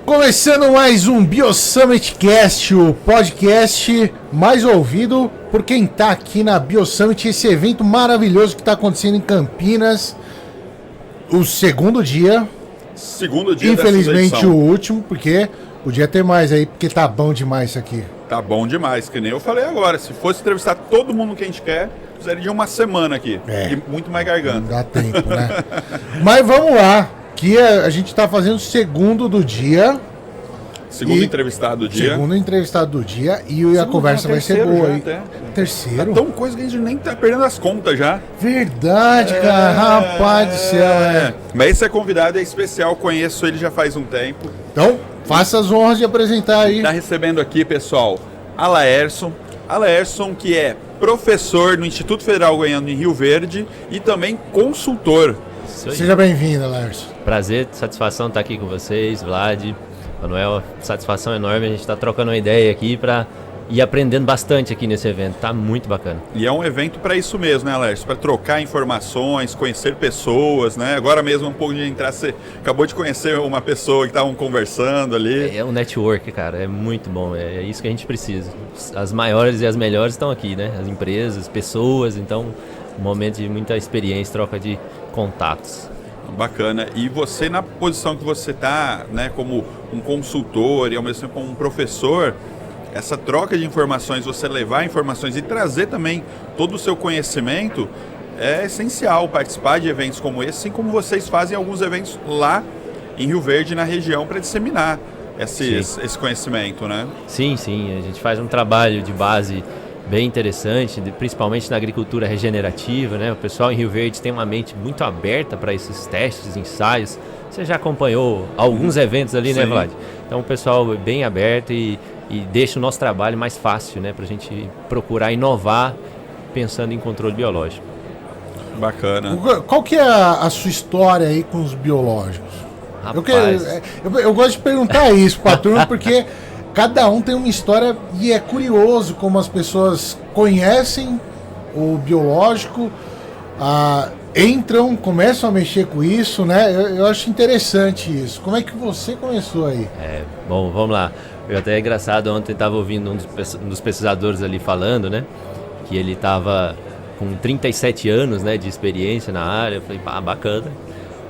Começando mais um BioSummit Cast, o podcast mais ouvido por quem está aqui na BioSummit, esse evento maravilhoso que está acontecendo em Campinas. O segundo dia. Infelizmente o último, porque podia ter mais aí, porque tá bom demais isso aqui. Tá bom demais, que nem eu falei agora. Se fosse entrevistar todo mundo que a gente quer, precisaria de uma semana aqui. E muito mais garganta. Não dá tempo, né? Mas vamos lá, que a gente tá fazendo o segundo do dia. Segundo entrevistado do dia. Segundo entrevistado do dia e a conversa vai ser boa aí. Terceiro? Tá tão coisa que a gente nem tá perdendo as contas já. Verdade, cara. Rapaz do céu, Mas esse convidado é especial, conheço ele já faz um tempo. Então, faça as honras de apresentar aí. Tá recebendo aqui, pessoal, Alaerson. Alaerson, que é professor no Instituto Federal Goiano em Rio Verde e também consultor. Seja bem-vindo, Alaerson. Prazer, satisfação estar aqui com vocês, Vlad, Manuel, satisfação enorme, a gente está trocando uma ideia aqui para ir aprendendo bastante aqui nesse evento, tá muito bacana. E é um evento para isso mesmo, né, Alex? Para trocar informações, conhecer pessoas, né? Agora mesmo um pouco de entrar, você acabou de conhecer uma pessoa que estavam conversando ali. É um network, cara, é muito bom, é isso que a gente precisa. As maiores e as melhores estão aqui, né? As empresas, pessoas, então um momento de muita experiência, troca de contatos. Bacana. E você, na posição que você está, né, como um consultor e ao mesmo tempo como um professor, essa troca de informações, você levar informações e trazer também todo o seu conhecimento, é essencial participar de eventos como esse, assim como vocês fazem alguns eventos lá em Rio Verde, na região, para disseminar esse conhecimento, né? Sim, a gente faz um trabalho de base bem interessante, principalmente na agricultura regenerativa, né? O pessoal em Rio Verde tem uma mente muito aberta para esses testes, ensaios. Você já acompanhou alguns eventos ali, né, Vlad? Então o pessoal é bem aberto e deixa o nosso trabalho mais fácil, né? Para a gente procurar inovar pensando em controle biológico. Bacana. Qual que é a sua história aí com os biológicos? Rapaz. Eu gosto de perguntar isso para a turma, porque cada um tem uma história e é curioso como as pessoas conhecem o biológico, entram, começam a mexer com isso, né? Eu acho interessante isso. Como é que você começou aí? Bom, vamos lá. Eu até é engraçado, ontem estava ouvindo um dos pesquisadores ali falando, né? Que ele estava com 37 anos, né, de experiência na área. Eu falei, bacana.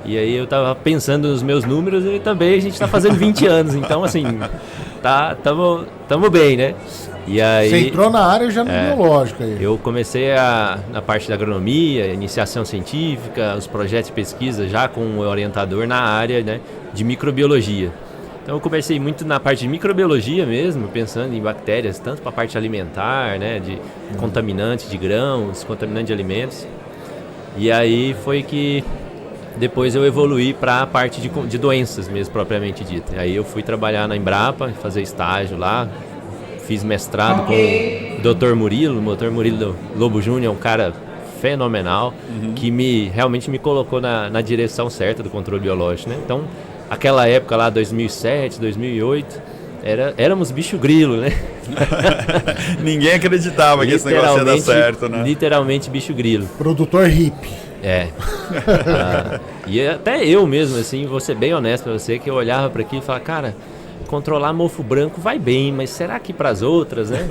E aí eu estava pensando nos meus números e também a gente está fazendo 20 anos. Então, assim, tamo bem, né? E aí, você entrou na área já no biológico aí. Eu comecei na parte da agronomia, iniciação científica, os projetos de pesquisa já com o orientador na área, né, de microbiologia. Então eu comecei muito na parte de microbiologia mesmo, pensando em bactérias, tanto para a parte alimentar, né, de contaminantes de grãos, contaminantes de alimentos. E aí foi que depois eu evoluí para a parte de doenças mesmo, propriamente dita. Aí eu fui trabalhar na Embrapa, fazer estágio lá, fiz mestrado com o Dr. Murilo. O Dr. Murilo Lobo Júnior é um cara fenomenal, que realmente me colocou na direção certa do controle biológico, né? Então, aquela época lá, 2007, 2008, éramos bicho grilo, né? Ninguém acreditava que esse negócio ia dar certo, né? Literalmente bicho grilo. Produtor hippie. E até eu mesmo, assim, vou ser bem honesto pra você, que eu olhava para aquilo e falava, cara, controlar mofo branco vai bem, mas será que para as outras, né?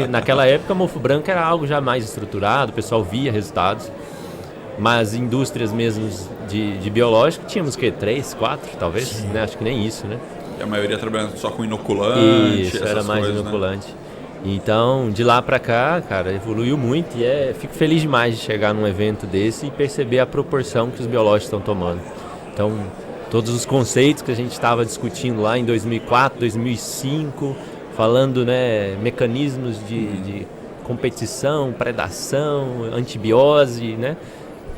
Naquela época, mofo branco era algo já mais estruturado, o pessoal via resultados, mas indústrias mesmo de biológico, tínhamos o quê? 3, 4, talvez? Né? Acho que nem isso, né? E a maioria trabalhando só com inoculante, isso, era mais coisas, inoculante. Né? Então, de lá pra cá, cara, evoluiu muito e fico feliz demais de chegar num evento desse e perceber a proporção que os biológicos estão tomando. Então, todos os conceitos que a gente estava discutindo lá em 2004, 2005, falando, né, mecanismos de competição, predação, antibiose, né?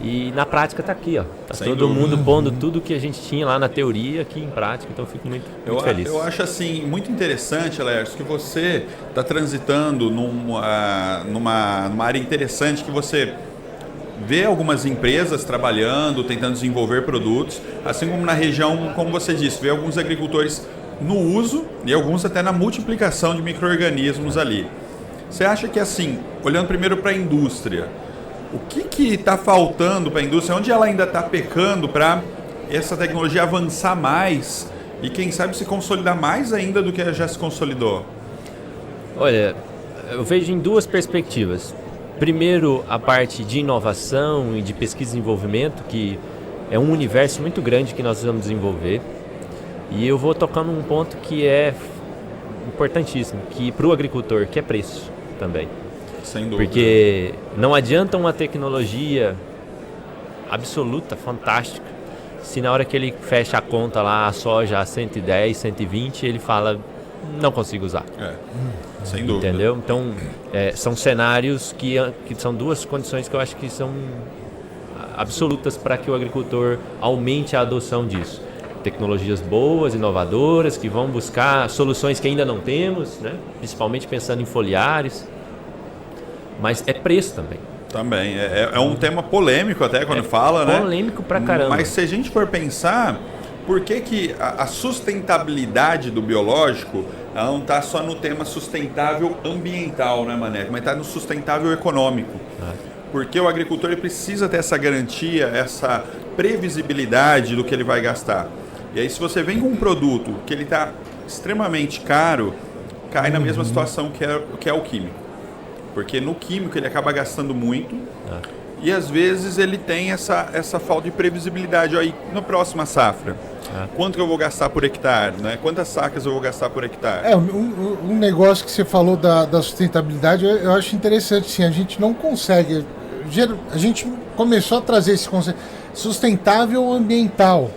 E na prática está aqui, ó. Tá todo mundo pondo tudo que a gente tinha lá na teoria aqui em prática, então eu fico muito feliz. Eu acho assim muito interessante, Alex, que você está transitando numa área interessante, que você vê algumas empresas trabalhando, tentando desenvolver produtos, assim como na região, como você disse, vê alguns agricultores no uso e alguns até na multiplicação de micro-organismos ali. Você acha que, assim, olhando primeiro para a indústria, o que está faltando para a indústria? Onde ela ainda está pecando para essa tecnologia avançar mais e quem sabe se consolidar mais ainda do que já se consolidou? Olha, eu vejo em duas perspectivas. Primeiro, a parte de inovação e de pesquisa e desenvolvimento, que é um universo muito grande que nós vamos desenvolver. E eu vou tocar num ponto que é importantíssimo, que para o agricultor, que é preço também. Sem dúvida. Porque não adianta uma tecnologia absoluta, fantástica, se na hora que ele fecha a conta lá, a soja a 110, 120, ele fala, não consigo usar. Sem dúvida. Entendeu? Então, são cenários que são duas condições que eu acho que são absolutas para que o agricultor aumente a adoção disso. Tecnologias boas, inovadoras, que vão buscar soluções que ainda não temos, né? Principalmente pensando em foliares. Mas é preço também. Também. É um tema polêmico até quando fala, né? Polêmico pra caramba. Mas se a gente for pensar, por que a sustentabilidade do biológico ela não está só no tema sustentável ambiental, né, Maneco? Mas está no sustentável econômico. Porque o agricultor ele precisa ter essa garantia, essa previsibilidade do que ele vai gastar. E aí se você vem com um produto que ele está extremamente caro, cai na mesma situação que é o químico. Porque no químico ele acaba gastando muito e às vezes ele tem essa falta de previsibilidade. Aí na próxima safra, quanto que eu vou gastar por hectare? Né? Quantas sacas eu vou gastar por hectare? Um negócio que você falou da sustentabilidade, eu acho interessante. Assim, a gente não consegue... A gente começou a trazer esse conceito sustentável ambiental.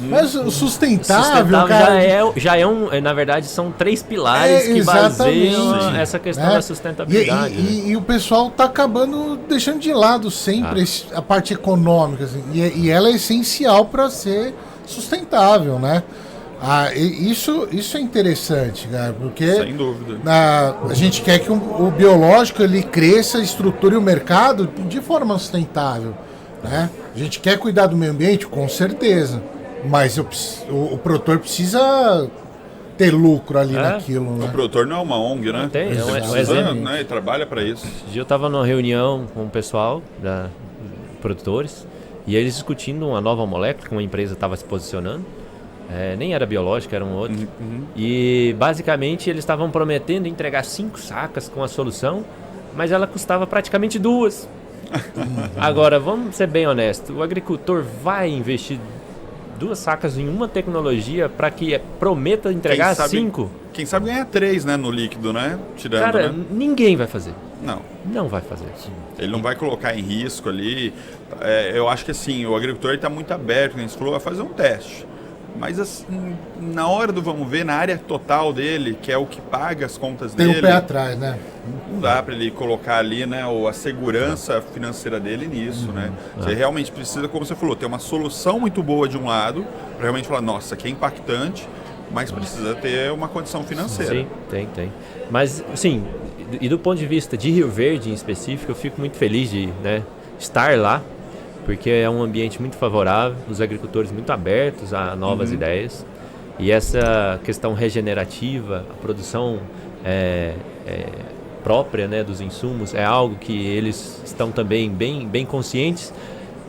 Mas o sustentável, cara... na verdade, são 3 pilares que baseiam essa questão da sustentabilidade. E o pessoal está acabando deixando de lado sempre a parte econômica. Assim, e ela é essencial para ser sustentável, né? Isso é interessante, cara, porque sem dúvida. A gente quer que o biológico ele cresça, estruture o mercado de forma sustentável, né? A gente quer cuidar do meio ambiente, com certeza. Mas o produtor precisa ter lucro ali naquilo, né? O produtor não é uma ONG, né? Tem, ele precisa, né? Ele trabalha para isso. Esse dia eu estava numa reunião com o pessoal da produtores e eles discutindo uma nova molécula que uma empresa estava se posicionando. Nem era biológica, era um outro. E basicamente eles estavam prometendo entregar 5 sacas com a solução, mas ela custava praticamente 2. Agora, vamos ser bem honestos, o agricultor vai investir 2 sacas em uma tecnologia para que prometa entregar 5? Quem sabe ganhar 3, né, no líquido, né? Tirando, cara, né? Ninguém vai fazer. Não vai fazer. Ele não vai colocar em risco ali. Eu acho que assim, o agricultor está muito aberto, como você falou, a fazer um teste. Mas assim, na hora do vamos ver, na área total dele, que é o que paga as contas dele... Tem o pé atrás, né? Não dá para ele colocar ali, né, a segurança financeira dele nisso, né? Você realmente precisa, como você falou, ter uma solução muito boa de um lado, para realmente falar, nossa, que é impactante, mas precisa ter uma condição financeira. Sim, tem. Mas, assim, e do ponto de vista de Rio Verde em específico, eu fico muito feliz de estar lá, porque é um ambiente muito favorável, os agricultores muito abertos a novas ideias. E essa questão regenerativa, a produção própria, né, dos insumos, é algo que eles estão também bem conscientes.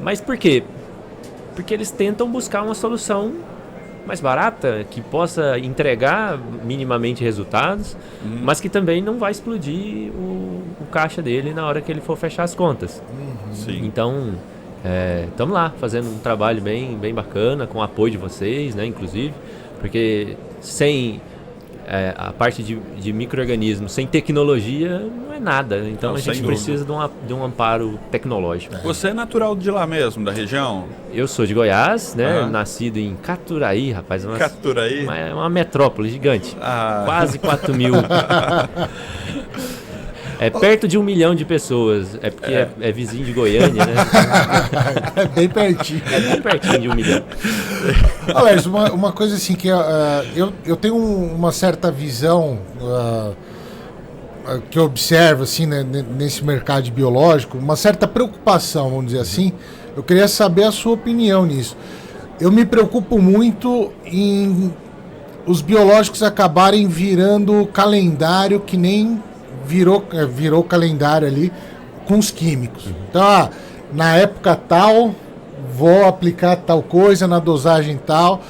Mas por quê? Porque eles tentam buscar uma solução mais barata, que possa entregar minimamente resultados, mas que também não vai explodir o caixa dele na hora que ele for fechar as contas. Sim. Então... estamos lá fazendo um trabalho bem bacana com o apoio de vocês, né, inclusive, porque sem a parte de micro-organismos, sem tecnologia não é nada, então a gente precisa de um amparo tecnológico. Você é natural de lá mesmo, da região? Eu sou de Goiás, né, nascido em Caturaí, rapaz, Caturaí? Uma metrópole gigante, quase 4 mil. É perto de 1 milhão de pessoas. É porque é vizinho de Goiânia, né? É bem pertinho. É bem pertinho de 1 milhão. Alex, uma coisa assim que eu tenho uma certa visão que eu observo assim, né, nesse mercado biológico, uma certa preocupação, vamos dizer assim. Eu queria saber a sua opinião nisso. Eu me preocupo muito em os biológicos acabarem virando calendário que nem virou calendário ali com os químicos. Então, na época tal, vou aplicar tal coisa, na dosagem tal.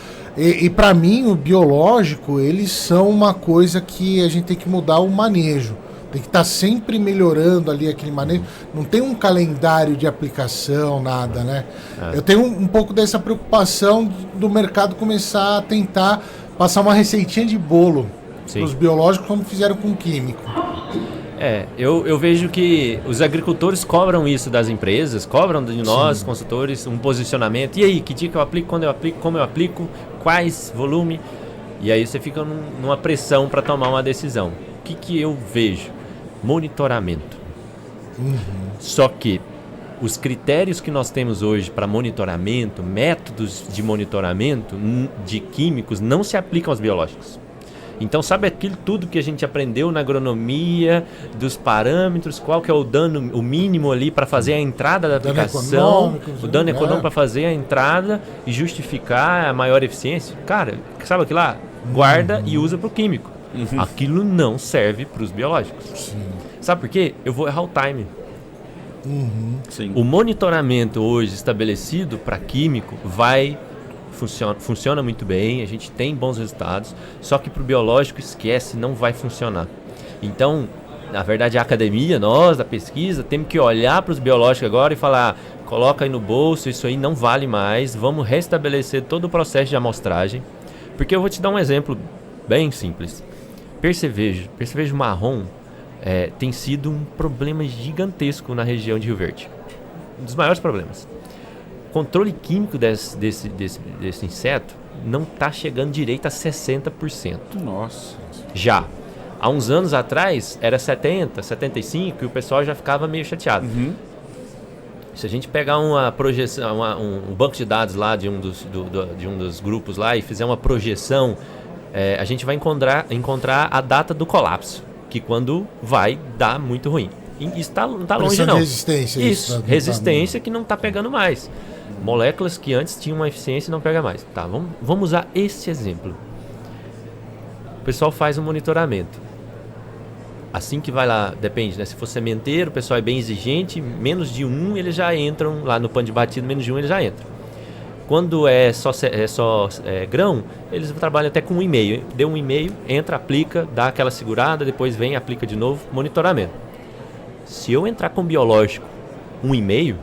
E para mim, o biológico, eles são uma coisa que a gente tem que mudar o manejo. Tem que estar sempre melhorando ali aquele manejo. Não tem um calendário de aplicação, nada, né? Eu tenho um pouco dessa preocupação do mercado começar a tentar passar uma receitinha de bolo para os biológicos, como fizeram com o químico. Eu vejo que os agricultores cobram isso das empresas, cobram de nós, consultores, um posicionamento. E aí, que dia que eu aplico, quando eu aplico, como eu aplico, quais, volume? E aí você fica numa pressão para tomar uma decisão. O que eu vejo? Monitoramento. Só que os critérios que nós temos hoje para monitoramento, métodos de monitoramento de químicos não se aplicam aos biológicos. Então, sabe aquilo tudo que a gente aprendeu na agronomia, dos parâmetros, qual que é o dano, o mínimo ali para fazer a entrada da aplicação, o dano econômico para fazer a entrada e justificar a maior eficiência? Cara, sabe aquilo lá? Guarda e usa para o químico. Aquilo não serve para os biológicos. Sim. Sabe por quê? Eu vou errar o time. Sim. O monitoramento hoje estabelecido para químico funciona muito bem, a gente tem bons resultados, só que para o biológico esquece, não vai funcionar. Então, na verdade, a academia, nós, da pesquisa, temos que olhar para os biológicos agora e falar, coloca aí no bolso, isso aí não vale mais, vamos restabelecer todo o processo de amostragem. Porque eu vou te dar um exemplo bem simples. Percevejo marrom tem sido um problema gigantesco na região de Rio Verde. Um dos maiores problemas. O controle químico desse inseto não está chegando direito a 60%. Nossa. Já. Há uns anos atrás era 70%, 75% e o pessoal já ficava meio chateado. Se a gente pegar uma projeção, um banco de dados lá de um dos grupos lá e fizer uma projeção, a gente vai encontrar a data do colapso, que quando vai dar muito ruim. E isso não está longe não. Resistência. Isso, resistência que não está pegando mais. Moléculas que antes tinham uma eficiência e não pega mais. Tá, vamos usar esse exemplo. O pessoal faz um monitoramento. Assim que vai lá, depende, né? Se for sementeiro, o pessoal é bem exigente, menos de 1 eles já entram, lá no pano de batido, menos de 1 eles já entram. Quando é só grão, eles trabalham até com 1,5. Deu 1,5, entra, aplica, dá aquela segurada, depois vem, aplica de novo, monitoramento. Se eu entrar com biológico 1,5,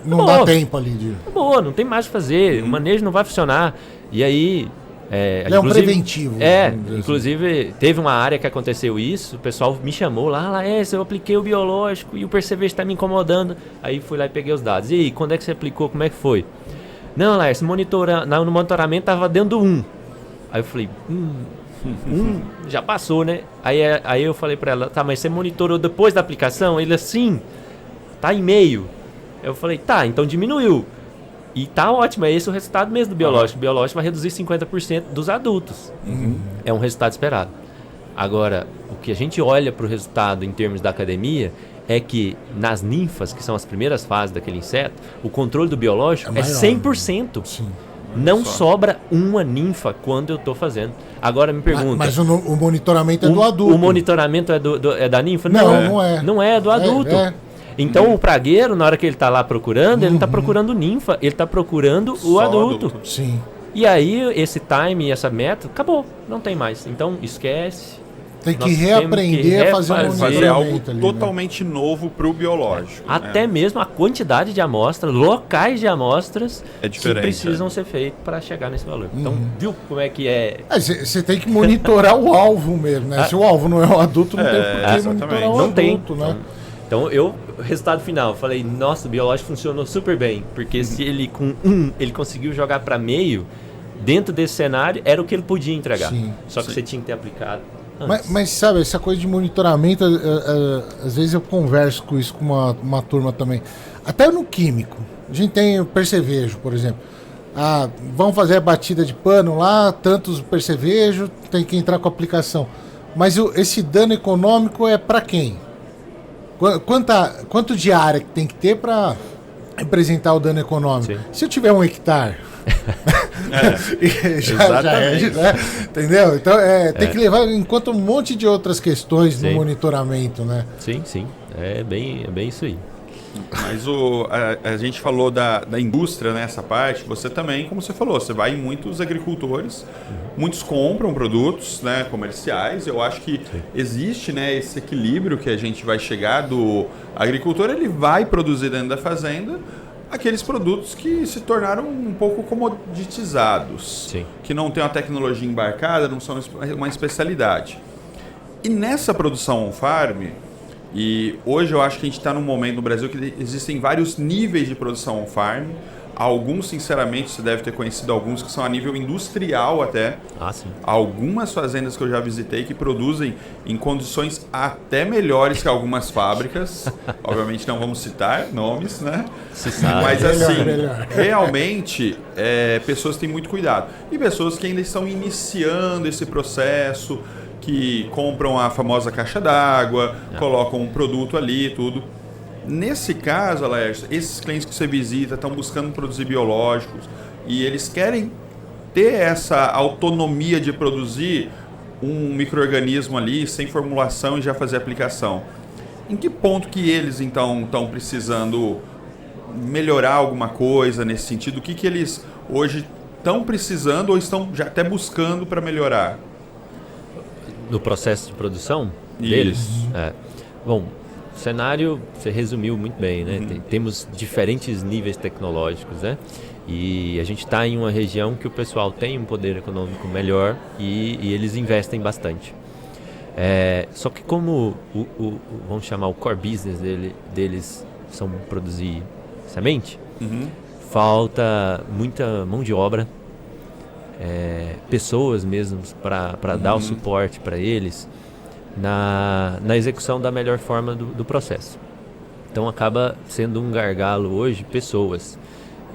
não dá tempo ali de... Boa, não tem mais o que fazer, o manejo não vai funcionar. E aí... Ele é um preventivo. Inclusive teve uma área que aconteceu isso, o pessoal me chamou lá, eu apliquei o biológico e o percevejo está me incomodando. Aí fui lá e peguei os dados. E aí, quando é que você aplicou? Como é que foi? Não, Laércio, no monitoramento estava dentro do 1. Aí eu falei, já passou, né? Aí eu falei para ela, tá, mas você monitorou depois da aplicação? Ele assim, tá em meio. Eu falei, tá, então diminuiu. E tá ótimo, é esse o resultado mesmo do biológico. O biológico vai reduzir 50% dos adultos. É um resultado esperado. Agora, o que a gente olha para o resultado em termos da academia é que nas ninfas, que são as primeiras fases daquele inseto, o controle do biológico é 100%. Sim. Não sobra uma ninfa quando eu estou fazendo. Agora me pergunta... Mas o monitoramento é do adulto. O monitoramento é da ninfa? Não é. Não é do adulto. Então o pragueiro, na hora que ele está lá procurando, ele não está procurando ninfa, ele está procurando o adulto. Sim. E aí esse time, essa meta, acabou, não tem mais. Então esquece. Tem que reaprender a fazer algo totalmente novo para o biológico. Até mesmo a quantidade de amostras, locais de amostras que precisam ser feitos para chegar nesse valor. Então, viu como é que é? Você tem que monitorar o alvo mesmo, né? Se o alvo não é o adulto, não tem por que monitorar o adulto, né? Então, resultado final, falei, nossa, o biológico funcionou super bem, porque se ele com ele conseguiu jogar para meio, dentro desse cenário, era o que ele podia entregar. Só que você tinha que ter aplicado antes. Mas sabe, essa coisa de monitoramento, às vezes eu converso com isso com uma turma também. Até no químico. A gente tem o percevejo, por exemplo. Vão fazer a batida de pano lá, tantos percevejo, tem que entrar com a aplicação. Mas esse dano econômico é para quem? Quanto de área que tem que ter para representar o dano econômico? Sim. Se eu tiver 1 hectare, entendeu? Então tem que levar em conta um monte de outras questões no monitoramento, né? Sim, é bem isso aí. Mas a gente falou da indústria nessa parte, você também, como você falou, você vai em muitos agricultores, muitos compram produtos, né, comerciais. Eu acho que existe, né, esse equilíbrio que a gente vai chegar do agricultor, ele vai produzir dentro da fazenda aqueles produtos que se tornaram um pouco comoditizados, Sim. que não tem uma tecnologia embarcada, não são uma especialidade. E nessa produção on-farm, e hoje eu acho que a gente está num momento no Brasil que existem vários níveis de produção on-farm. Alguns, sinceramente, você deve ter conhecido alguns que são a nível industrial até. Ah, sim. Algumas fazendas que eu já visitei que produzem em condições até melhores que algumas fábricas. Obviamente não vamos citar nomes, né? Se sabe. Mas assim, Melhor. realmente, pessoas têm muito cuidado. E pessoas que ainda estão iniciando esse processo, que compram a famosa caixa d'água, colocam um produto ali e tudo. Nesse caso, Laércio, esses clientes que você visita estão buscando produzir biológicos e eles querem ter essa autonomia de produzir um micro-organismo ali sem formulação e já fazer aplicação. Em que ponto que eles, então, estão precisando melhorar alguma coisa nesse sentido? O que eles hoje estão precisando ou estão já até buscando para melhorar? No processo de produção deles? Isso. Bom, o cenário você resumiu muito bem, né? Temos diferentes níveis tecnológicos, né? E a gente está em uma região que o pessoal tem um poder econômico melhor e eles investem bastante. Só que como vamos chamar o core business deles são produzir semente, falta muita mão de obra, pessoas mesmo para dar o suporte para eles na execução da melhor forma do processo. Então acaba sendo um gargalo hoje pessoas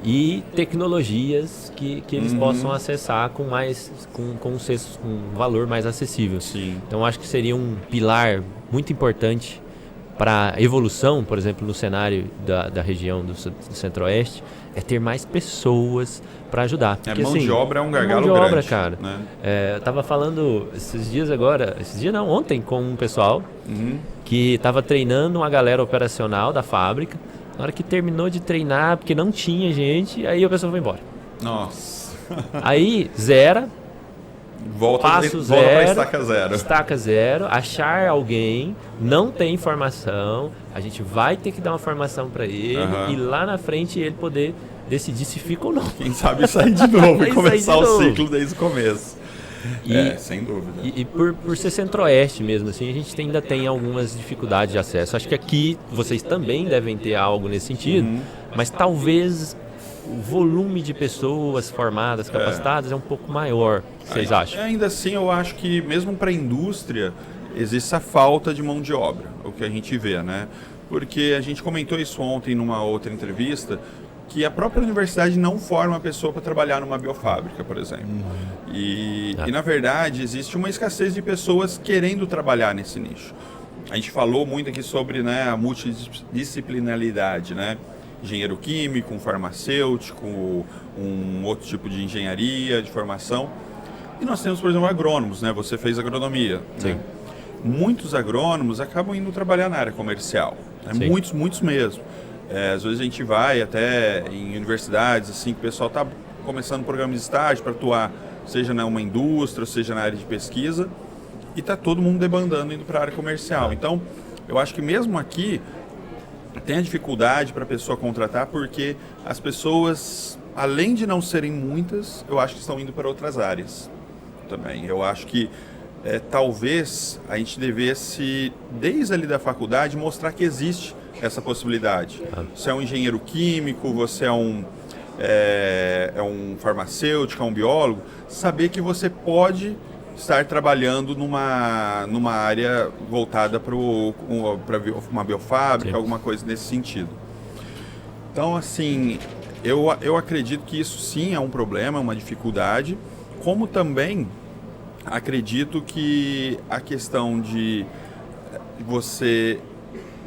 e tecnologias que eles possam acessar com um valor mais acessível. Sim. Então acho que seria um pilar muito importante para a evolução, por exemplo, no cenário da região do Centro-Oeste, é ter mais pessoas para ajudar. Porque, Mão de obra é um gargalo mão de obra, grande, cara. né? Eu estava falando ontem com um pessoal que estava treinando uma galera operacional da fábrica. Na hora que terminou de treinar, porque não tinha gente, aí a pessoa foi embora. Nossa. Aí, zera, Volta para estaca zero, achar alguém, não tem informação, a gente vai ter que dar uma formação para ele e lá na frente ele poder decidir se fica ou não. Quem sabe sair de novo e começar o novo. ciclo desde o começo. Sem dúvida. E por ser Centro-Oeste mesmo, assim, a gente ainda tem algumas dificuldades de acesso. Acho que aqui vocês também devem ter algo nesse sentido, mas talvez o volume de pessoas formadas, capacitadas é um pouco maior, vocês acham? Ainda assim, eu acho que mesmo para a indústria existe essa falta de mão de obra, o que a gente vê, né? Porque a gente comentou isso ontem numa outra entrevista, que a própria universidade não forma a pessoa para trabalhar numa biofábrica, por exemplo. E na verdade, existe uma escassez de pessoas querendo trabalhar nesse nicho. A gente falou muito aqui sobre, né, a multidisciplinaridade, né? Engenheiro químico, um farmacêutico, um outro tipo de engenharia, de formação. E nós temos, por exemplo, agrônomos, né? Você fez agronomia. Sim. Né? Muitos agrônomos acabam indo trabalhar na área comercial. Né? Muitos mesmo. Às vezes a gente vai até em universidades, assim, que o pessoal está começando programas de estágio para atuar, seja numa indústria, seja na área de pesquisa, e está todo mundo debandando indo para a área comercial. Então, eu acho que mesmo aqui tem a dificuldade para a pessoa contratar, porque as pessoas, além de não serem muitas, eu acho que estão indo para outras áreas também. Eu acho que talvez a gente devesse, desde ali da faculdade, mostrar que existe essa possibilidade. Você é um engenheiro químico, você é um farmacêutico, é um biólogo, saber que você pode estar trabalhando numa área voltada para uma biofábrica, alguma coisa nesse sentido. Então, assim, eu acredito que isso sim é um problema, uma dificuldade, como também acredito que a questão de você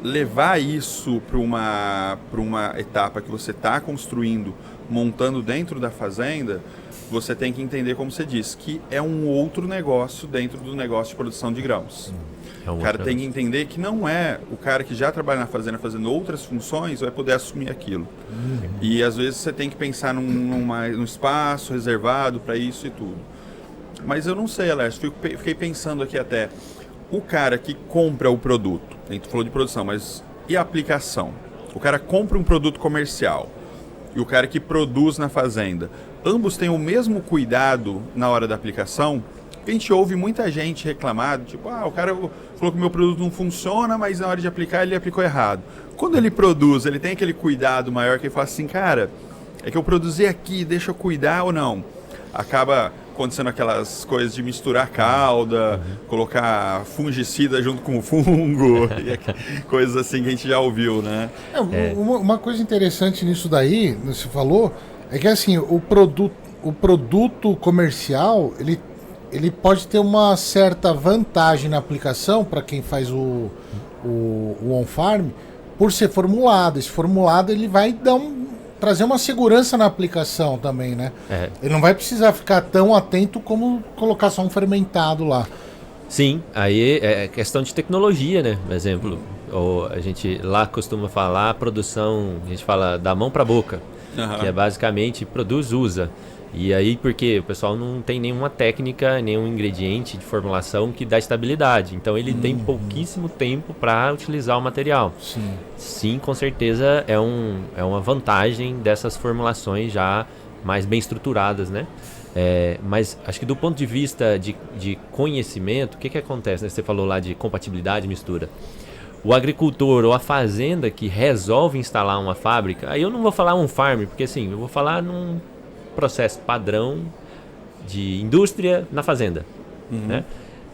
levar isso para uma etapa que você está construindo, montando dentro da fazenda, você tem que entender, como você disse, que é um outro negócio dentro do negócio de produção de grãos. O cara tem que entender que não é o cara que já trabalha na fazenda fazendo outras funções vai poder assumir aquilo. E às vezes você tem que pensar num espaço reservado para isso e tudo. Mas eu não sei, Alex, fiquei pensando aqui até, o cara que compra o produto, a gente falou de produção, mas e a aplicação? O cara compra um produto comercial e o cara que produz na fazenda, ambos têm o mesmo cuidado na hora da aplicação? A gente ouve muita gente reclamar, tipo, o cara falou que o meu produto não funciona, mas na hora de aplicar ele aplicou errado. Quando ele produz, ele tem aquele cuidado maior que ele fala assim, cara, é que eu produzi aqui, deixa eu cuidar ou não? Acaba acontecendo aquelas coisas de misturar calda, colocar fungicida junto com o fungo, coisas assim que a gente já ouviu, né? Uma coisa interessante nisso daí, você falou, é que assim, o produto comercial, ele pode ter uma certa vantagem na aplicação para quem faz o on-farm, por ser formulado. Esse formulado ele vai trazer uma segurança na aplicação também, né? Ele não vai precisar ficar tão atento como colocar só um fermentado lá. Sim, aí é questão de tecnologia, né? Por exemplo, a gente lá costuma falar produção, a gente fala da mão para a boca, que é basicamente produz, usa. E aí, porque o pessoal não tem nenhuma técnica, nenhum ingrediente de formulação que dá estabilidade. Então, ele tem pouquíssimo tempo para utilizar o material. Sim, com certeza é uma vantagem dessas formulações já mais bem estruturadas, né? Mas acho que do ponto de vista de conhecimento, o que acontece? Né? Você falou lá de compatibilidade, mistura. O agricultor ou a fazenda que resolve instalar uma fábrica, aí eu não vou falar um farm, porque assim, eu vou falar num processo padrão de indústria na fazenda, né?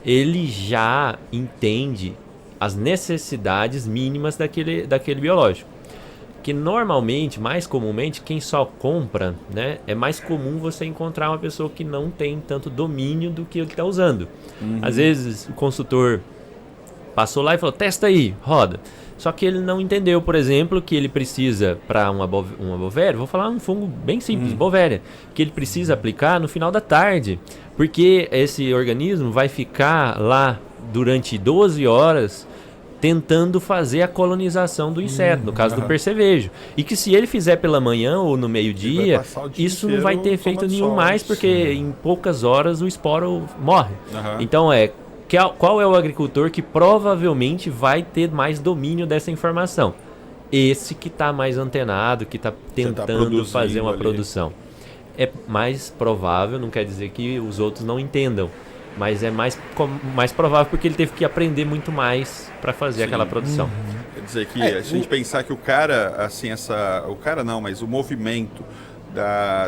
Ele já entende as necessidades mínimas daquele biológico, que normalmente, mais comumente, quem só compra, né, é mais comum você encontrar uma pessoa que não tem tanto domínio do que ele está usando. Às vezes o consultor passou lá e falou, testa aí, roda. Só que ele não entendeu, por exemplo, que ele precisa, para uma bovéria, vou falar um fungo bem simples, bovéria, que ele precisa aplicar no final da tarde, porque esse organismo vai ficar lá durante 12 horas tentando fazer a colonização do inseto, no caso do percevejo. E que se ele fizer pela manhã ou no meio-dia, isso não vai ter efeito nenhum mais, porque em poucas horas o esporo morre. Então qual é o agricultor que provavelmente vai ter mais domínio dessa informação? Esse que está mais antenado, que está tentando fazer uma produção. É mais provável, não quer dizer que os outros não entendam, mas é mais provável porque ele teve que aprender muito mais para fazer aquela produção. Quer dizer que se a gente pensar que o cara, assim, o cara não, mas o movimento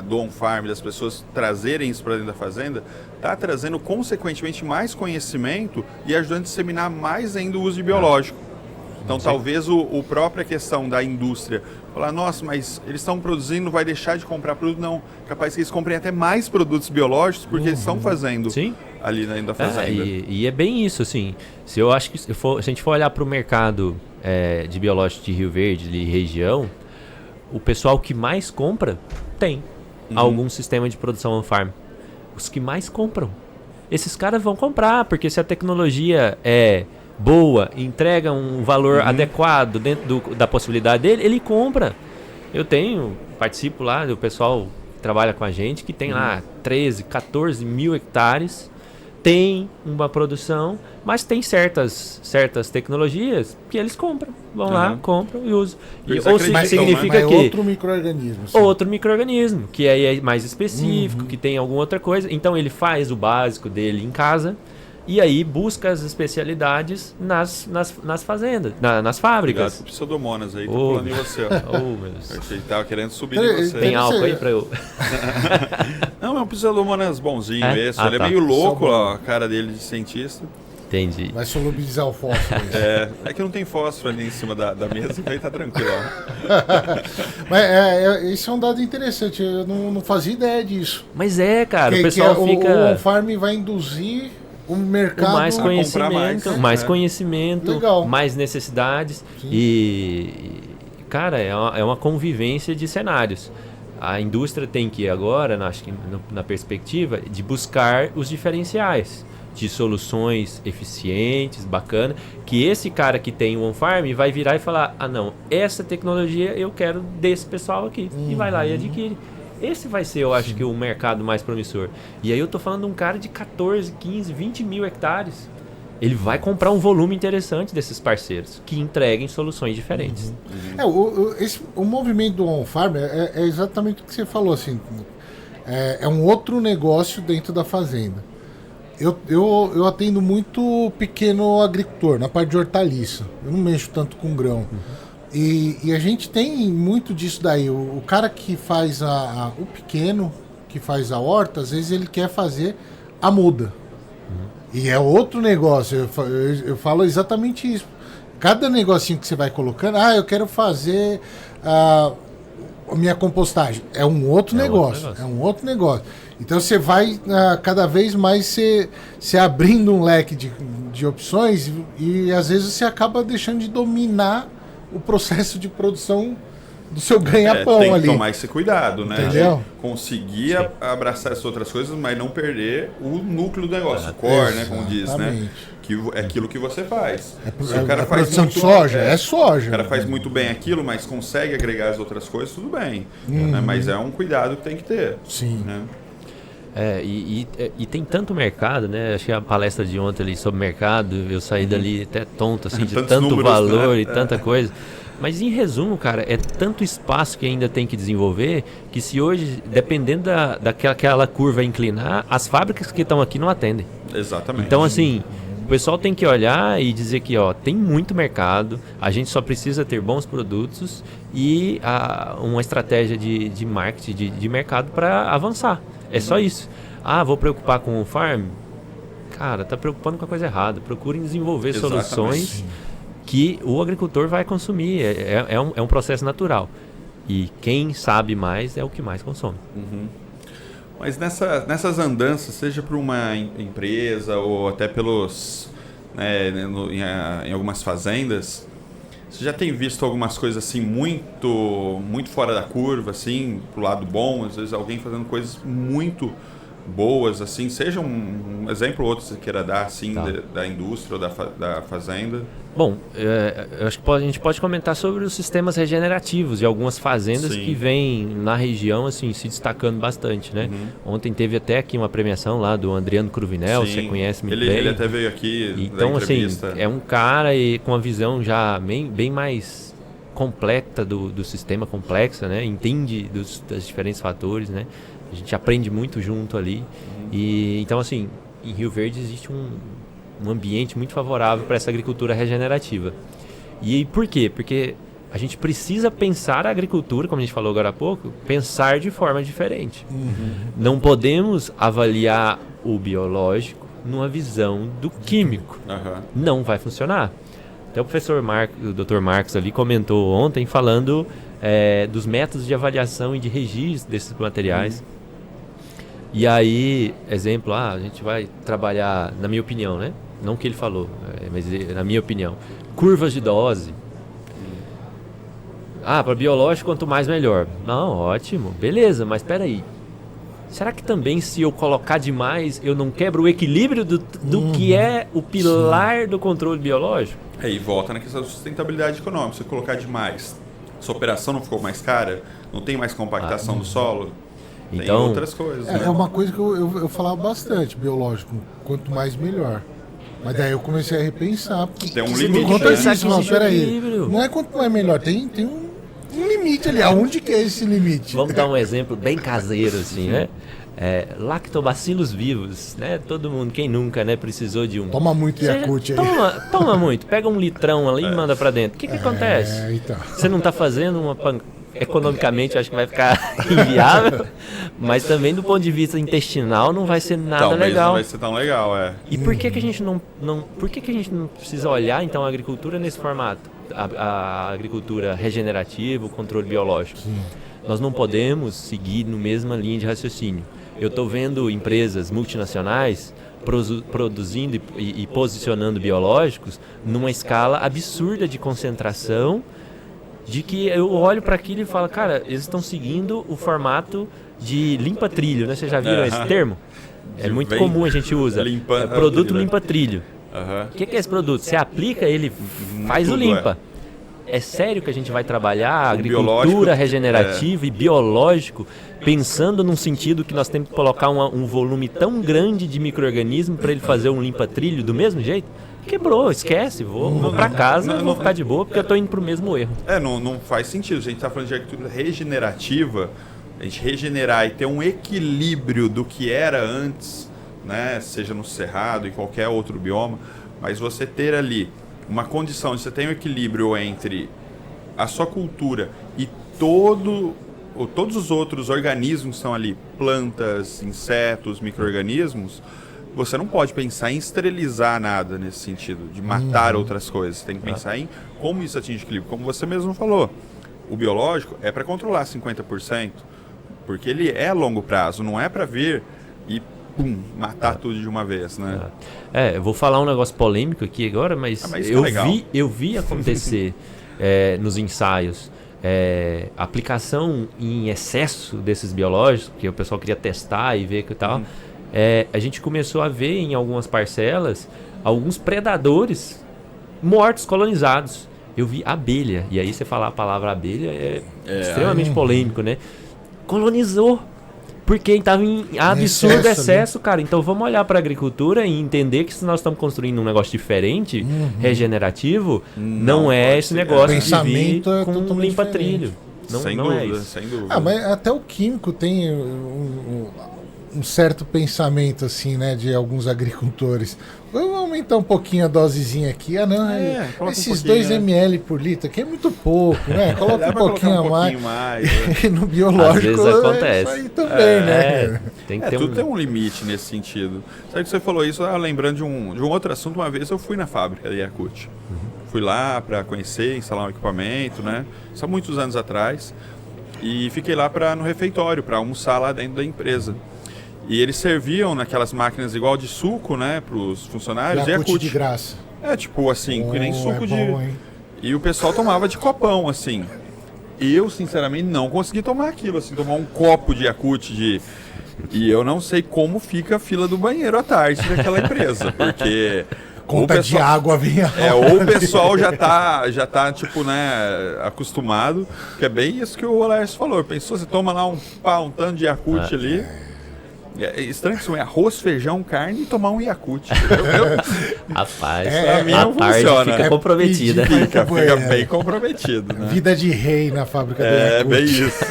do on-farm, das pessoas trazerem isso para dentro da fazenda, está trazendo consequentemente mais conhecimento e ajudando a disseminar mais ainda o uso de biológico. Então talvez a própria questão da indústria falar, nossa, mas eles estão produzindo, não vai deixar de comprar produto? Não, capaz que eles comprem até mais produtos biológicos porque eles estão fazendo ali dentro da fazenda. E é bem isso, assim, se a gente for olhar para o mercado de biológicos de Rio Verde, de região, o pessoal que mais compra tem algum sistema de produção on-farm. Os que mais compram. Esses caras vão comprar, porque se a tecnologia é boa, entrega um valor adequado dentro da possibilidade dele, ele compra. Eu participo lá do pessoal que trabalha com a gente, que tem lá 13, 14 mil hectares, tem uma produção, mas tem certas tecnologias que eles compram. Vão lá, compram e usam. Ou significa que outro micro-organismo. Outro micro-organismo, que é mais específico, que tem alguma outra coisa. Então ele faz o básico dele em casa e aí busca as especialidades nas fazendas, nas fábricas. Obrigado por pseudomonas aí, tô pulando em você. Meu Deus. Ele tava querendo subir em você. Tem álcool aí pra eu... Não, é um pseudomonas bonzinho esse. Ele é meio louco, a cara dele de cientista. Entendi. Vai solubilizar o fósforo. É que não tem fósforo ali em cima da mesa, então aí tá tranquilo. Mas isso é um dado interessante, eu não fazia ideia disso. Mas cara, o pessoal fica... O on-farm vai induzir o mercado mais conhecimento, mais conhecimento, Legal. mais necessidades. E, cara, é uma convivência de cenários. A indústria tem que agora, acho que na perspectiva, de buscar os diferenciais de soluções eficientes, bacana, que esse cara que tem o on-farm vai virar e falar, não, essa tecnologia eu quero desse pessoal aqui, e vai lá e adquire. Esse vai ser, eu acho que o mercado mais promissor. E aí eu tô falando de um cara de 14, 15, 20 mil hectares. Ele vai comprar um volume interessante desses parceiros que entreguem soluções diferentes. O movimento do on-farm é exatamente o que você falou, assim, é um outro negócio dentro da fazenda. Eu atendo muito pequeno agricultor na parte de hortaliça. Eu não mexo tanto com grão. E a gente tem muito disso daí. O cara que faz o pequeno, que faz a horta, às vezes ele quer fazer a muda. E é outro negócio. Eu falo exatamente isso. Cada negocinho que você vai colocando, eu quero fazer a minha compostagem. É um outro negócio. É um outro negócio. Então você vai cada vez mais se abrindo um leque de opções e às vezes você acaba deixando de dominar o processo de produção do seu ganha-pão ali. Tem que tomar esse cuidado, né? Entendeu? De conseguir abraçar essas outras coisas, mas não perder o núcleo do negócio, o core, né? Como diz, né? Que é aquilo que você faz. Se o cara faz produção de soja, é soja. O cara faz muito bem aquilo, mas consegue agregar as outras coisas, tudo bem. Né? Mas é um cuidado que tem que ter. Sim. Né? E tem tanto mercado, né? Achei a palestra de ontem ali sobre mercado, eu saí dali até tonto, assim, de tanto números, valor, né? E tanta coisa. Mas em resumo, cara, é tanto espaço que ainda tem que desenvolver, que se hoje, dependendo daquela curva inclinar, as fábricas que estão aqui não atendem. Exatamente. Então, assim, o pessoal tem que olhar e dizer que tem muito mercado, a gente só precisa ter bons produtos e uma estratégia de marketing, de mercado para avançar. É só isso. Vou preocupar com o farm? Cara, tá preocupando com a coisa errada. Procurem desenvolver soluções que o agricultor vai consumir. É um processo natural. E quem sabe mais é o que mais consome. Mas nessas andanças, seja por uma empresa ou até pelos em algumas fazendas, você já tem visto algumas coisas assim muito fora da curva, assim, pro lado bom, às vezes alguém fazendo coisas muito boas, assim, seja um exemplo ou outro que você queira dar, assim, da indústria ou da fazenda? Bom, eu acho que a gente pode comentar sobre os sistemas regenerativos de algumas fazendas que vêm na região, assim, se destacando bastante, né? Ontem teve até aqui uma premiação lá do Adriano Cruvinel, você conhece muito bem. Ele até veio aqui. Então, assim, é um cara com uma visão já bem mais completa do sistema, complexa, né? Entende dos diferentes fatores, né? A gente aprende muito junto ali. E então, assim, em Rio Verde existe um ambiente muito favorável para essa agricultura regenerativa. E por quê? Porque a gente precisa pensar a agricultura, como a gente falou agora há pouco, pensar de forma diferente. Não podemos avaliar o biológico numa visão do químico. Não vai funcionar. Até o professor o Dr. Marcos ali comentou ontem falando dos métodos de avaliação e de registro desses materiais. E aí, exemplo, a gente vai trabalhar, na minha opinião, né? Não o que ele falou, mas na minha opinião, curvas de dose. Para biológico, quanto mais melhor. Não, ótimo, beleza, mas espera aí. Será que também se eu colocar demais, eu não quebro o equilíbrio do que é o pilar do controle biológico? E volta na questão da sustentabilidade econômica. Se eu colocar demais, sua operação não ficou mais cara? Não tem mais compactação do solo? Tem outras coisas. É uma coisa que eu falava bastante, biológico. Quanto mais, melhor. Mas daí eu comecei a repensar. Tem um limite. Não é quanto mais melhor. Tem um limite ali. Aonde que é esse limite? Vamos dar um exemplo bem caseiro, assim, né? Lactobacilos vivos, né? Todo mundo, quem nunca, né, precisou de um. Toma muito Yakult aí. Toma muito. Pega um litrão ali e manda pra dentro. O que acontece? Então. Você não tá fazendo economicamente, eu acho que vai ficar inviável, mas também do ponto de vista intestinal não vai ser nada legal. Não vai ser tão legal, E por que a gente não precisa olhar então a agricultura nesse formato? A agricultura regenerativa, o controle biológico. Nós não podemos seguir na mesma linha de raciocínio. Eu estou vendo empresas multinacionais produzindo e posicionando biológicos numa escala absurda de concentração de que eu olho para aquilo e falo, cara, eles estão seguindo o formato de limpa-trilho, né? Vocês já viram esse termo? É muito comum, a gente usa. Produto limpa-trilho. O que é esse produto? Você aplica, ele faz o limpa. É sério que a gente vai trabalhar a agricultura regenerativa e biológico, pensando num sentido que nós temos que colocar um volume tão grande de micro-organismo para ele fazer um limpa-trilho do mesmo jeito? Quebrou, esquece, vou para casa, vou ficar de boa porque eu estou indo para o mesmo erro. Não faz sentido. A gente está falando de agricultura regenerativa, a gente regenerar e ter um equilíbrio do que era antes, né? Seja no cerrado, em qualquer outro bioma, mas você ter ali uma condição de você ter um equilíbrio entre a sua cultura e todos os outros organismos que estão ali, plantas, insetos, micro-organismos, você não pode pensar em esterilizar nada nesse sentido, de matar outras coisas. Você tem que pensar em como isso atinge equilíbrio. Como você mesmo falou, o biológico é para controlar 50%, porque ele é a longo prazo, não é para vir e matar tudo de uma vez, né? Eu vou falar um negócio polêmico aqui agora, mas eu vi acontecer nos ensaios aplicação em excesso desses biológicos, que o pessoal queria testar e ver que tal. A gente começou a ver em algumas parcelas alguns predadores mortos, colonizados. Eu vi abelha, e aí você falar a palavra abelha é extremamente polêmico, né? Colonizou. Porque estava em absurdo excesso, cara. Então vamos olhar para a agricultura e entender que se nós estamos construindo um negócio diferente, regenerativo, não é esse negócio de vir com um limpa-trilho. Sem dúvida, sem dúvida. Mas até o químico tem um certo pensamento assim, né, de alguns agricultores. Vamos aumentar um pouquinho a dosezinha aqui. Esses 2 ml por litro aqui é muito pouco, né? Coloca um pouquinho a mais. No biológico, às vezes acontece. Isso aí também, né? Tem que ter tudo tem um limite nesse sentido. Sabe que você falou isso, lembrando de um outro assunto. Uma vez eu fui na fábrica da Yakult. Fui lá para conhecer, instalar um equipamento, né? Isso há muitos anos atrás. E fiquei lá no refeitório, para almoçar lá dentro da empresa. E eles serviam naquelas máquinas igual de suco, né, para os funcionários. Yakult de graça. Tipo assim, que nem suco de... Bom, e o pessoal tomava de copão, assim. Eu, sinceramente, não consegui tomar aquilo, assim, tomar um copo de Yakult de... E eu não sei como fica a fila do banheiro à tarde daquela empresa, porque... Conta de água vem ou o pessoal já tá tipo, né, acostumado, que é bem isso que o Alércio falou. Pensou, você toma lá um tanto de Yakult ali... É estranho que isso é arroz, feijão, carne e tomar um Yakult. Rapaz, pra mim não funciona. Fica comprometida. Fica bem comprometido, né? Vida de rei na fábrica do Yakult. É bem isso.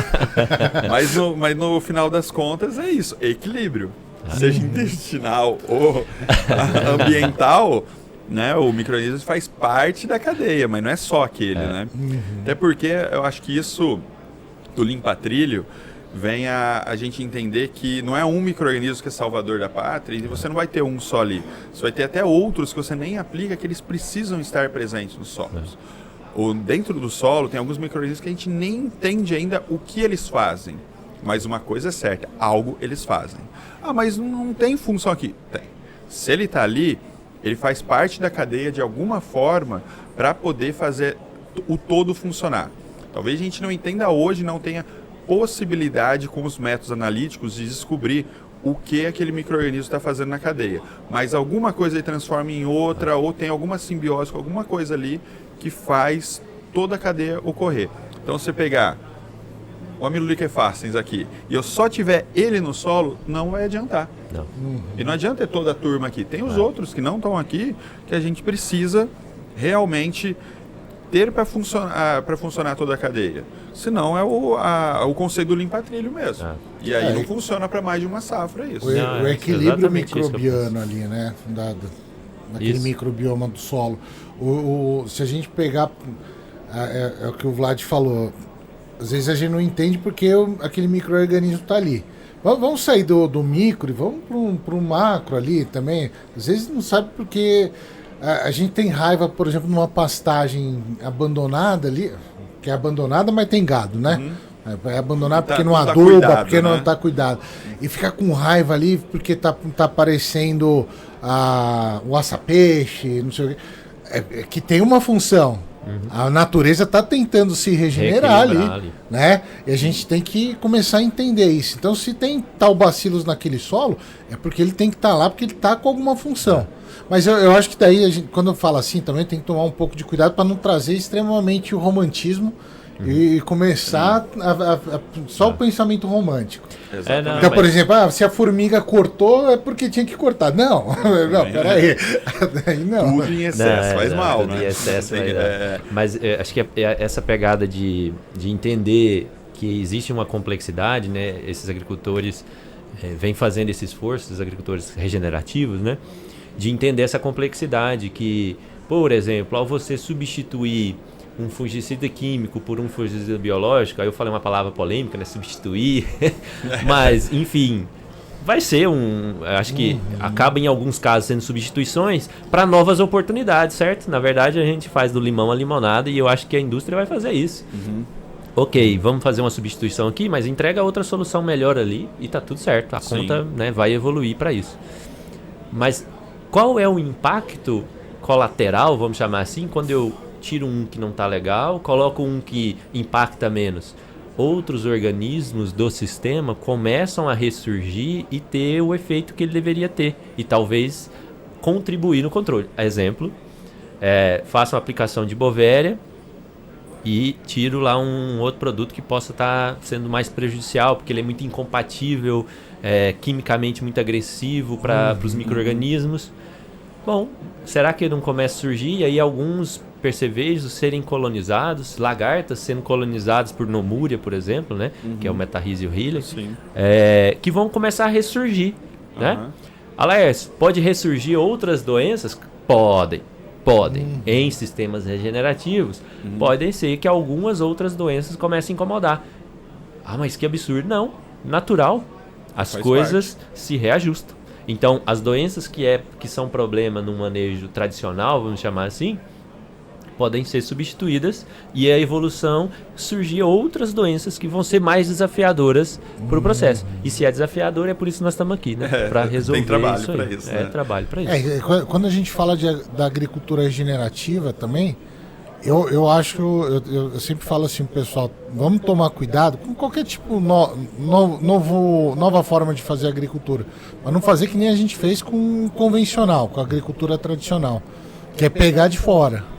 mas no final das contas é isso, equilíbrio. Seja intestinal ou ambiental, né? O micro-organismo faz parte da cadeia, mas não é só aquele, né? Até porque eu acho que isso do limpa-trilho vem a gente entender que não é um micro-organismo que é salvador da pátria, e você não vai ter um só ali. Você vai ter até outros que você nem aplica, que eles precisam estar presentes nos solos. Ou dentro do solo tem alguns micro-organismos que a gente nem entende ainda o que eles fazem. Mas uma coisa é certa, algo eles fazem. Mas não tem função aqui. Tem. Se ele está ali, ele faz parte da cadeia de alguma forma para poder fazer o todo funcionar. Talvez a gente não entenda hoje, não tenha possibilidade com os métodos analíticos de descobrir o que aquele micro-organismo está fazendo na cadeia. Mas alguma coisa ele transforma em outra, ou tem alguma simbiose, alguma coisa ali que faz toda a cadeia ocorrer. Então, se você pegar o amiloliquefacens aqui e eu só tiver ele no solo, não vai adiantar. Não. E não adianta ter toda a turma aqui. Tem os outros que não estão aqui, que a gente precisa realmente ter para funcionar toda a cadeia. Senão é o conceito do limpa-trilho mesmo. E aí não funciona para mais de uma safra isso. O equilíbrio microbiano ali, né? Daquele microbioma do solo. Se a gente pegar... É o que o Vlad falou. Às vezes a gente não entende porque aquele micro-organismo está ali. Vamos sair do micro e vamos para um macro ali também. Às vezes não sabe porque... A gente tem raiva, por exemplo, numa pastagem abandonada ali, que é abandonada, mas tem gado, né? É abandonado porque não aduba, porque não está cuidado. E ficar com raiva ali porque tá aparecendo o aça-peixe, não sei o quê. Que tem uma função, A natureza está tentando se regenerar ali, né? E a gente tem que começar a entender isso. Então, se tem tal bacilos naquele solo, é porque ele tem que estar lá, porque ele está com alguma função. Mas eu acho que daí, quando eu falo assim, também tem que tomar um pouco de cuidado para não trazer extremamente o romantismo e começar só o pensamento romântico. Exatamente. Então, por exemplo, se a formiga cortou, é porque tinha que cortar. Não, peraí. Não. Tudo em excesso faz mal, tudo né? em excesso Mas acho que essa pegada de entender que existe uma complexidade, né? Esses agricultores vêm fazendo esse esforço, os agricultores regenerativos, né? De entender essa complexidade que, por exemplo, ao você substituir um fungicida químico por um fungicida biológico, aí eu falei uma palavra polêmica, né? Substituir, mas, enfim, vai ser acho que acaba em alguns casos sendo substituições para novas oportunidades, certo? Na verdade, a gente faz do limão a limonada e eu acho que a indústria vai fazer isso. Ok, vamos fazer uma substituição aqui, mas entrega outra solução melhor ali e tá tudo certo. A conta, né, vai evoluir para isso. Mas qual é o impacto colateral, vamos chamar assim, quando eu tiro um que não está legal, coloco um que impacta menos? Outros organismos do sistema começam a ressurgir e ter o efeito que ele deveria ter e talvez contribuir no controle. Exemplo, faço uma aplicação de Bovéria e tiro lá um outro produto que possa estar sendo mais prejudicial, porque ele é muito incompatível, quimicamente muito agressivo para os micro-organismos. Bom, será que não começa a surgir e aí alguns percevejos serem colonizados, lagartas sendo colonizadas por Nomúria, por exemplo, né? Que é o Metarrhizium hilly, que vão começar a ressurgir, né? Aliás, pode ressurgir outras doenças? Podem. Em sistemas regenerativos, podem ser que algumas outras doenças comecem a incomodar. Ah, mas que absurdo. Não, natural. As coisas se reajustam. Então, as doenças que são problema no manejo tradicional, vamos chamar assim, podem ser substituídas e a evolução surgir outras doenças que vão ser mais desafiadoras para o processo. E se é desafiador, é por isso que nós estamos aqui, né? Para resolver tem trabalho isso para aí. isso, né? Trabalho para isso. Quando a gente fala da agricultura regenerativa também, eu sempre falo assim pro pessoal, vamos tomar cuidado com qualquer tipo nova forma de fazer agricultura, mas não fazer que nem a gente fez com o convencional, com a agricultura tradicional, que é pegar de fora.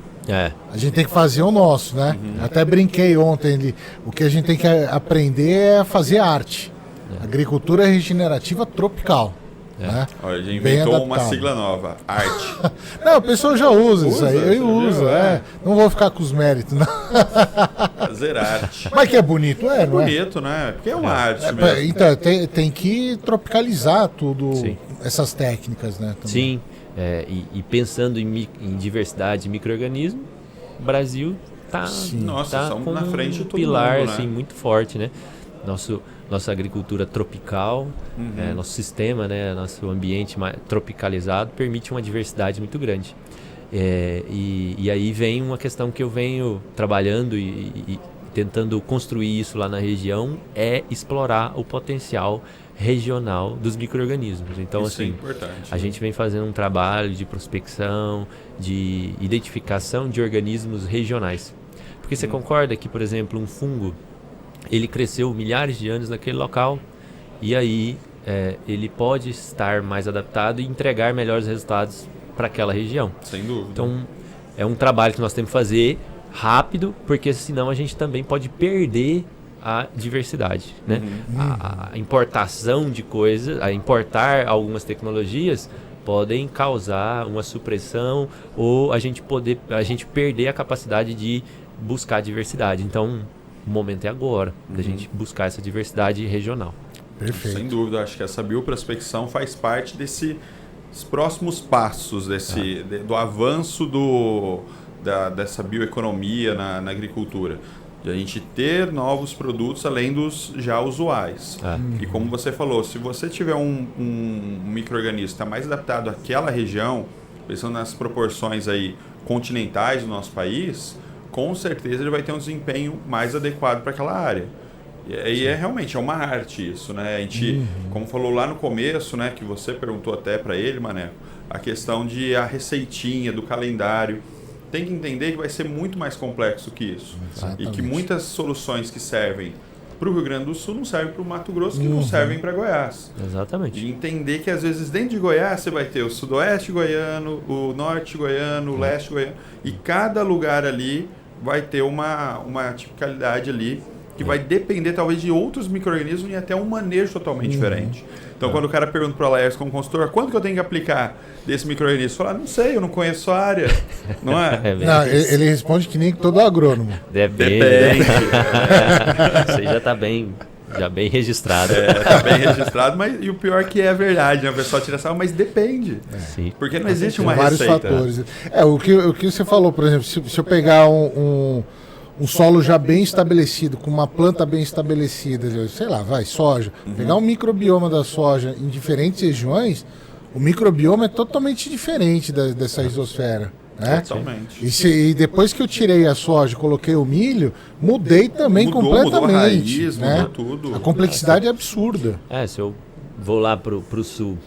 A gente tem que fazer o nosso, né? Até brinquei ontem, o que a gente tem que aprender é a fazer arte. Agricultura regenerativa tropical. Né? Olha, ele inventou uma sigla nova, arte. Não, o pessoal já usa isso aí, eu uso, não vou ficar com os méritos, não. Fazer arte. Mas que é bonito, não é? Bonito, né? Porque é uma arte mesmo. Então, tem que tropicalizar tudo, essas técnicas, né? Também. Sim, e pensando em diversidade de micro-organismos, o Brasil tá com na frente de todo pilar mundo, né? Assim, muito forte, né? Nossa agricultura tropical, nosso sistema, né, nosso ambiente tropicalizado permite uma diversidade muito grande. E aí vem uma questão que eu venho trabalhando e tentando construir isso lá na região, é explorar o potencial regional dos micro-organismos. Então, isso assim, é importante, a gente vem fazendo um trabalho de prospecção, de identificação de organismos regionais. Porque você concorda que, por exemplo, um fungo, ele cresceu milhares de anos naquele local e aí ele pode estar mais adaptado e entregar melhores resultados para aquela região. Sem dúvida. Então, é um trabalho que nós temos que fazer rápido, porque senão a gente também pode perder a diversidade, né? A importação de coisas, a importar algumas tecnologias podem causar uma supressão ou a gente perder a capacidade de buscar diversidade. Então, o momento é agora, da gente buscar essa diversidade regional. Perfeito. Sem dúvida, acho que essa bioprospecção faz parte desses próximos passos, do avanço dessa bioeconomia na agricultura. De a gente ter novos produtos além dos já usuais. E como você falou, se você tiver um micro-organismo que está mais adaptado àquela região, pensando nas proporções aí continentais do nosso país, com certeza ele vai ter um desempenho mais adequado para aquela área. E realmente uma arte isso, né? A gente, como falou lá no começo, né, que você perguntou até para ele, Maneco, a questão de a receitinha do calendário. tem que entender que vai ser muito mais complexo que isso. Exatamente. E que muitas soluções que servem para o Rio Grande do Sul não servem para o Mato Grosso, que não servem para Goiás. Exatamente. E entender que às vezes dentro de Goiás você vai ter o sudoeste goiano, o norte goiano, o leste goiano, e cada lugar ali vai ter uma tipicalidade ali que vai depender talvez de outros micro-organismos e até um manejo totalmente diferente. Então quando o cara pergunta para o Laércio como consultor, quanto que eu tenho que aplicar desse micro-organismo? Fala, não sei, eu não conheço a área, não é? Não, ele responde que nem todo agrônomo. Depende. Você já está bem registrado. Tá bem registrado, mas e o pior é que é verdade, né? O pessoal tira sarro, mas depende. Sim. Porque não existe uma Vários receita. fatores. O que você falou, por exemplo, se eu pegar um solo já bem estabelecido, com uma planta bem estabelecida, sei lá, soja, pegar um microbioma da soja em diferentes regiões, o microbioma é totalmente diferente dessa isosfera. Né? Totalmente. E depois que eu tirei a soja e coloquei o milho, mudei também completamente. Mudou a raiz, né? mudou tudo. A complexidade é absurda. Se eu vou lá pro sul,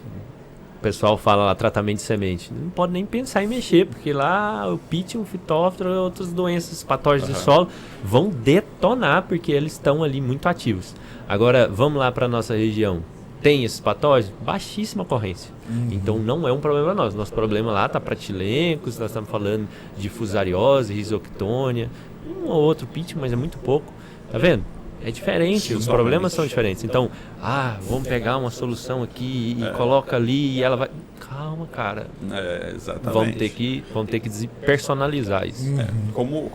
o pessoal fala lá tratamento de semente. Não pode nem pensar em mexer, porque lá o Pitium, o Phytophthora e outras doenças patógenas do solo vão detonar, porque eles estão ali muito ativos. Agora, vamos lá para nossa região. Tem esses patógenos? Baixíssima ocorrência. Então não é um problema nosso. Nosso problema lá está pratilencos, nós estamos falando de fusariose, risoctônia, um ou outro Pitium, mas é muito pouco. Tá vendo? É diferente, os problemas são diferentes. Então, vamos pegar uma solução aqui e coloca ali e ela vai... Calma, cara. Exatamente. Vamos ter que personalizar isso. Como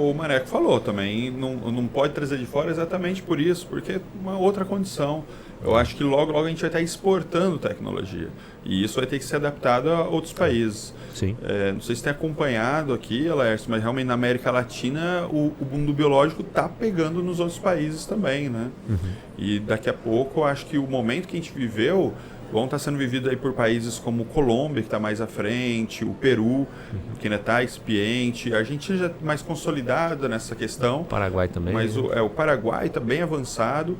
o Maneco falou também, não pode trazer de fora exatamente por isso, porque é uma outra condição. Eu acho que logo a gente vai estar exportando tecnologia. E isso vai ter que ser adaptado a outros países. Sim. Não sei se tem acompanhado aqui, Laércio, mas realmente na América Latina o mundo biológico está pegando nos outros países também, né? E daqui a pouco eu acho que o momento que a gente viveu vão estar sendo vivido aí por países como Colômbia, que está mais à frente, o Peru, que ainda está incipiente, a Argentina já mais consolidada nessa questão. O Paraguai também. Mas o Paraguai está bem avançado.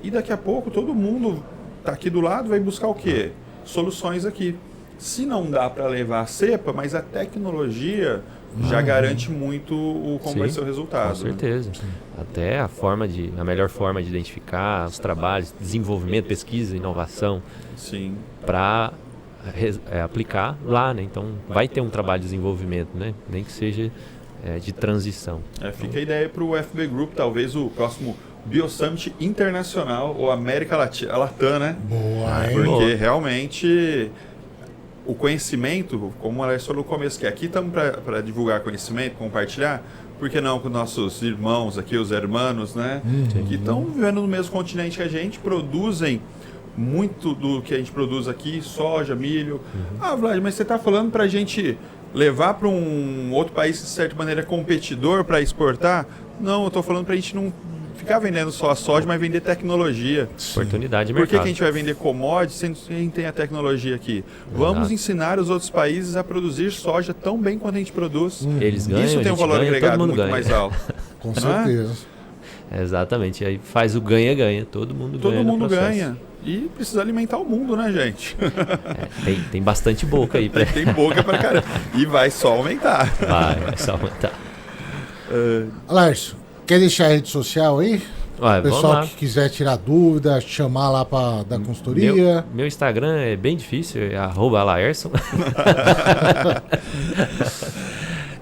E daqui a pouco todo mundo está aqui do lado, vai buscar o quê? Soluções aqui. Se não dá para levar a cepa, mas a tecnologia já garante muito como vai ser o resultado. Com certeza. Né? Até a melhor forma de identificar os trabalhos, desenvolvimento, pesquisa, inovação, para aplicar lá, né? Então vai ter um trabalho de desenvolvimento, né? Nem que seja de transição. Fica a ideia para o FB Group, talvez o próximo BioSummit Internacional ou América Latina, Latam, né? Boa, hein? Porque realmente o conhecimento, como o Alex falou no começo, que aqui estamos para divulgar conhecimento, compartilhar, por que não com nossos irmãos aqui, os hermanos, né? Que estão vivendo no mesmo continente que a gente, produzem muito do que a gente produz aqui, soja, milho. Vlad, mas você está falando para a gente levar para um outro país, de certa maneira, competidor para exportar? Não, eu estou falando para a gente não ficar vendendo só a soja, mas vender tecnologia. Oportunidade de mercado. Por que a gente vai vender commodities se a gente tem a tecnologia aqui? Vamos ensinar os outros países a produzir soja tão bem quanto a gente produz. Eles ganham, isso tem um valor agregado muito ganha. mais alto. Com certeza. Exatamente. Aí faz o ganha-ganha. Todo mundo ganha. Todo mundo ganha. E precisa alimentar o mundo, né, gente? Tem bastante boca aí. Tem boca pra caramba. E vai só aumentar. Vai só aumentar. Lárcio, quer deixar a rede social aí? O pessoal que quiser tirar dúvida, chamar lá para dar consultoria. Meu Instagram é bem difícil, é @Laerson.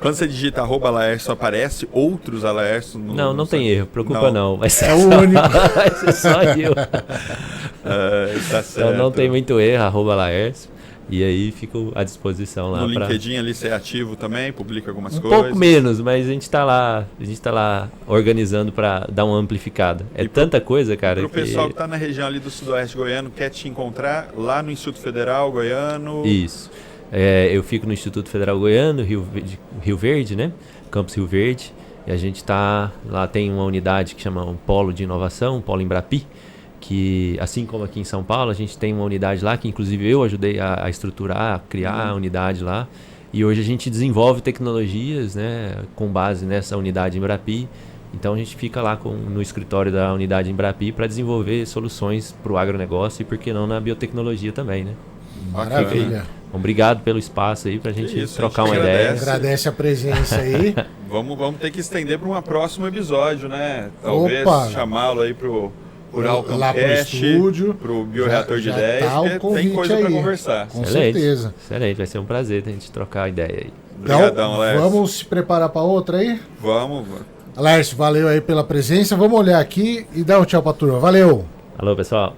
Quando você digita @Laerson, aparece outros Laerson? Não tem erro, preocupa não. Vai ser é o único. Vai ser só eu. Tá certo. Então não tem muito erro, @Laerson. E aí fico à disposição lá. No LinkedIn ali você é ativo também, publica algumas coisas? Um pouco menos, mas a gente está lá organizando para dar uma amplificada. Tanta coisa, cara. Para o pessoal que está na região ali do Sudoeste Goiano, quer te encontrar lá no Instituto Federal Goiano? Isso. Eu fico no Instituto Federal Goiano, Rio Verde, né? Campus Rio Verde. E a gente lá tem uma unidade que chama um Polo de Inovação, um Polo Embrapi, que assim como aqui em São Paulo, a gente tem uma unidade lá que inclusive eu ajudei a estruturar, a criar a unidade lá. E hoje a gente desenvolve tecnologias, né, com base nessa unidade Embrapi. Então a gente fica lá no escritório da unidade Embrapi para desenvolver soluções para o agronegócio e por que não na biotecnologia também, né? Maravilha. Obrigado pelo espaço aí pra gente trocar uma ideia. Agradece a presença aí. Vamos ter que estender para um próximo episódio, né? Talvez chamá-lo aí pro lá pro estúdio, pro Bioreator de Ideias, tá tem coisa para conversar. Com certeza. Excelente, vai ser um prazer a gente trocar a ideia aí. Obrigadão, então, Laércio. Vamos se preparar para outra aí? Vamos. Laércio, valeu aí pela presença. Vamos olhar aqui e dar um tchau pra turma. Valeu! Alô, pessoal.